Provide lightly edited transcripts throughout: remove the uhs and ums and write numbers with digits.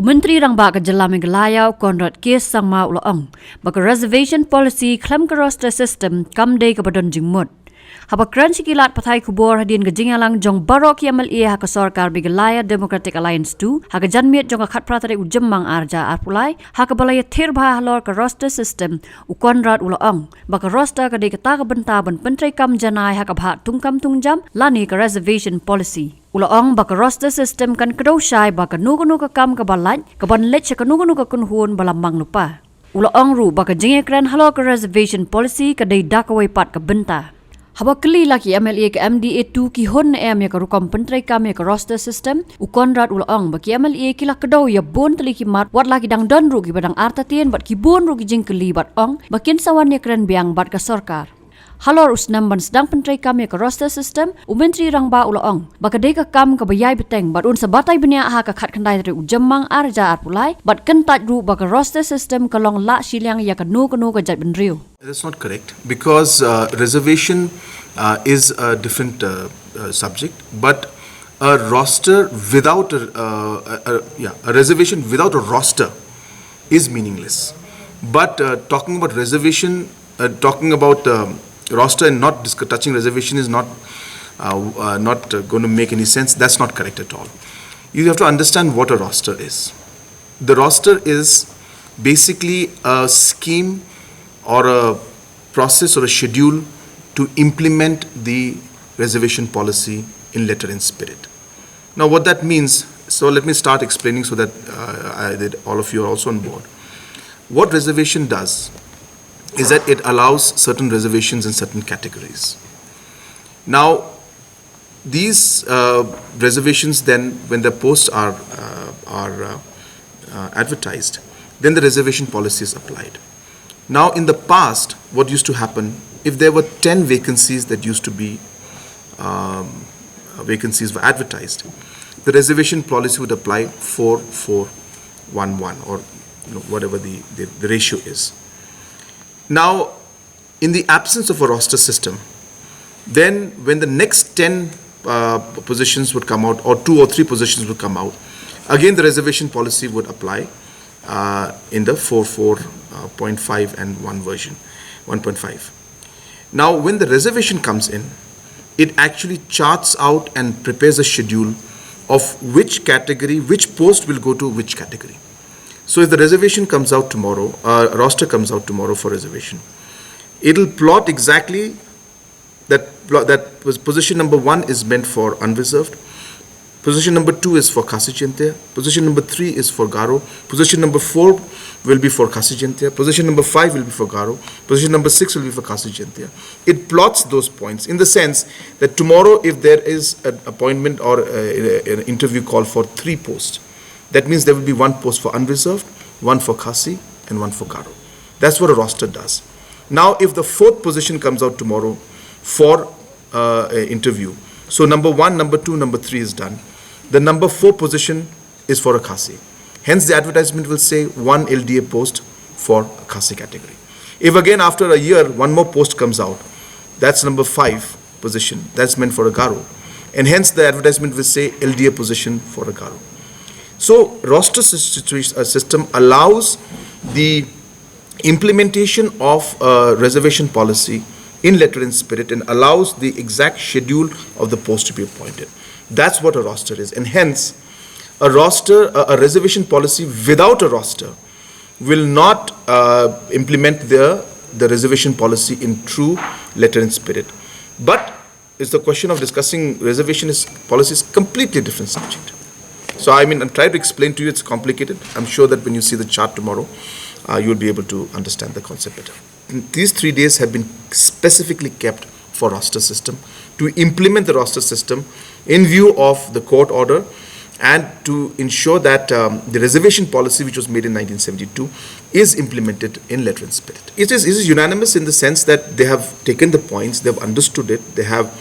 Menteri Rang Ba Jilla Meghalaya Conrad K Sangma ulaong baka Reservation Policy Khlem roster system kamde kabadon jingmut. Habakran sikilat pathai kubor hadin gajingalang jong barok MLA haka sorkar Meghalaya Democratic Alliance 2 haka janmiet jong akhat pratare ujemmang arja arpulai haka balaya thirbha halor ka roster system u Conrad ulaong baka roster ka de kata ka bentaban pentrai kam janai haka bha tungkam tungjam lani ka Reservation Policy. Ulaong baka roster system kan kedosai baka nugu ka kam ka balaj ka banlet ka nugu ka kunhun balamang lupa. Ulaong ru baka jingekran halor ka Reservation Policy ka de dakawai pat ka benta. Habakli laki MLA ke MDA 2 ki hon em ya karukom pentrai kam ya roster system u Conrad ulaong baki MLA kila kedau ya bon teli kimat wat laki dang don ru ki badang artatien bat ki bon ru ki jingkeli bat ong bakin sawan ya kren biang bat ka sorkar. Halor usnam ban sedang pentrai kam ya roster system u Menteri Rang Ba ulaong baka de ka kam ka bayai beteng bat un sabatai benia ha ka khat khandai tre ujemmang arja arpulai bat kentat ru baka roster system kalong la Shillong ya kanu ka jat benriu. That's not correct because reservation is a different subject, but a roster without a reservation without a roster is meaningless. But talking about reservation, talking about roster and not touching reservation is not going to make any sense. That's not correct at all. You have to understand what a roster is. The roster is basically a scheme or a process or a schedule to implement the reservation policy in letter and spirit. Now what that means, so let me start explaining so that all of you are also on board. What reservation does is that it allows certain reservations in certain categories. Now these reservations then, when the posts are advertised, then the reservation policy is applied. Now, in the past, what used to happen, if there were 10 vacancies that used to be vacancies were advertised, the reservation policy would apply 4-4-1-1 or whatever the ratio is. Now, in the absence of a roster system, then when the next 10 positions would come out or 2 or 3 positions would come out, again the reservation policy would apply in the 4.5 and 1 version, 1.5. Now, when the reservation comes in, it actually charts out and prepares a schedule of which category, which post will go to which category. So if the reservation comes out tomorrow, roster comes out tomorrow for reservation, it'll plot exactly that position number 1 is meant for unreserved. Position number 2 is for Khasi Jintia. Position number 3 is for Garo. Position number 4 will be for Khasi Jintia. Position number 5 will be for Garo. Position number 6 will be for Khasi Jintia. It plots those points in the sense that tomorrow if there is an appointment or an interview call for 3 posts, that means there will be 1 post for unreserved, 1 for Khasi and 1 for Garo. That's what a roster does. Now if the 4th position comes out tomorrow for interview, so number 1, number 2, number 3 is done. The number 4 position is for a Khasi. Hence the advertisement will say 1 LDA post for a Khasi category. If again after a year 1 more post comes out, that's number 5 position, that's meant for a Garo. And hence the advertisement will say LDA position for a Garo. So roster system allows the implementation of a reservation policy in letter and spirit and allows the exact schedule of the post to be appointed. That's what a roster is. And hence, a roster, a reservation policy without a roster will not implement the reservation policy in true letter and spirit. But it's the question of discussing reservation policy is completely different subject. So I mean, I'm trying to explain to you, it's complicated. I'm sure that when you see the chart tomorrow, you'll be able to understand the concept better. These 3 days have been specifically kept for roster system, to implement the roster system in view of the court order and to ensure that the reservation policy which was made in 1972 is implemented in letter and spirit. It is unanimous in the sense that they have taken the points, they have understood it, they have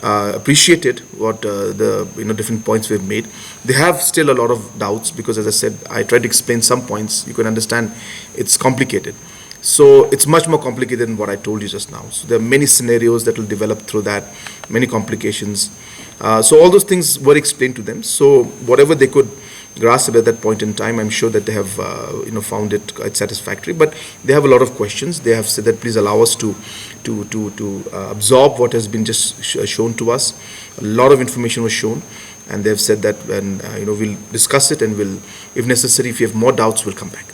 appreciated what the different points we've made. They have still a lot of doubts because, as I said, I tried to explain some points. You can understand it's complicated. So it's much more complicated than what I told you just now. So there are many scenarios that will develop through that, many complications. So all those things were explained to them. So whatever they could grasp at that point in time. I'm sure that they have found it quite satisfactory, but they have a lot of questions. They have said that please allow us to absorb what has been just shown to us. A lot of information was shown, and they have said that we'll discuss it, and we'll, if necessary, if you have more doubts, we'll come back.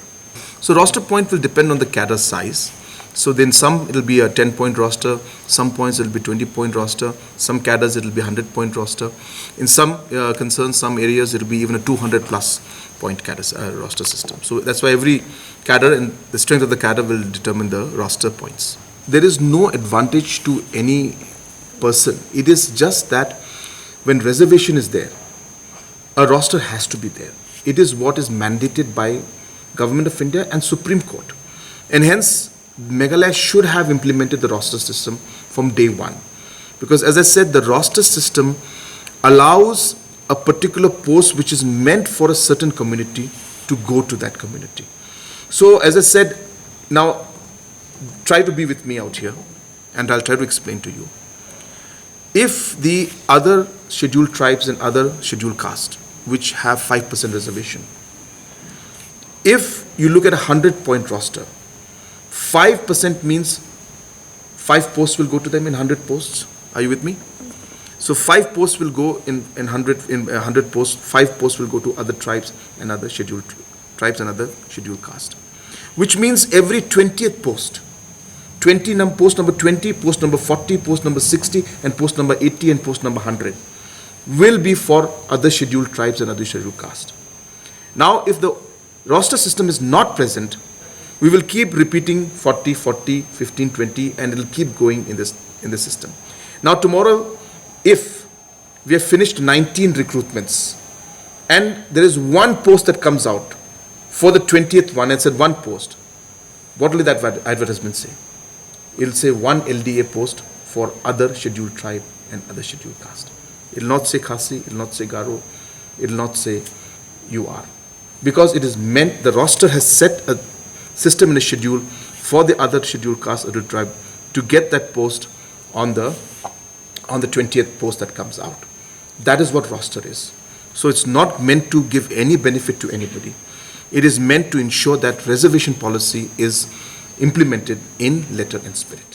So roster point will depend on the cadre size. So then some it'll be a 10-point roster, some points it'll be 20-point roster, some cadres it'll be 100-point roster. In some concerns, some areas it'll be even a 200+ point cadre roster system. So that's why every cadre and the strength of the cadre will determine the roster points. There is no advantage to any person. It is just that when reservation is there, a roster has to be there. It is what is mandated by Government of India and Supreme Court. And hence, Meghalaya should have implemented the roster system from day one. Because as I said, the roster system allows a particular post which is meant for a certain community to go to that community. So as I said, now try to be with me out here, and I'll try to explain to you. If the other scheduled tribes and other scheduled castes, which have 5% reservation, if you look at a 100-point roster, 5% means 5 posts will go to them in 100 posts. Are you with me? So 5 posts will go in 100 posts. 5 posts will go to other tribes and other scheduled tribes and other scheduled caste. Which means every 20th post, post number 20, post number 40, post number 60, and post number 80 and post number 100 will be for other scheduled tribes and other scheduled caste. Now, if the roster system is not present, we will keep repeating 40, 40, 15, 20, and it will keep going in the system. Now tomorrow, if we have finished 19 recruitments, and there is one post that comes out for the 20th one, and said one post, what will that advertisement say? It will say one LDA post for other scheduled tribe and other scheduled caste. It will not say Khasi, it will not say Garo, it will not say UR. Because it is meant, the roster has set a system in a schedule for the other scheduled caste or tribe to get that post on the 20th post that comes out. That is what roster is. So it's not meant to give any benefit to anybody. It is meant to ensure that reservation policy is implemented in letter and spirit.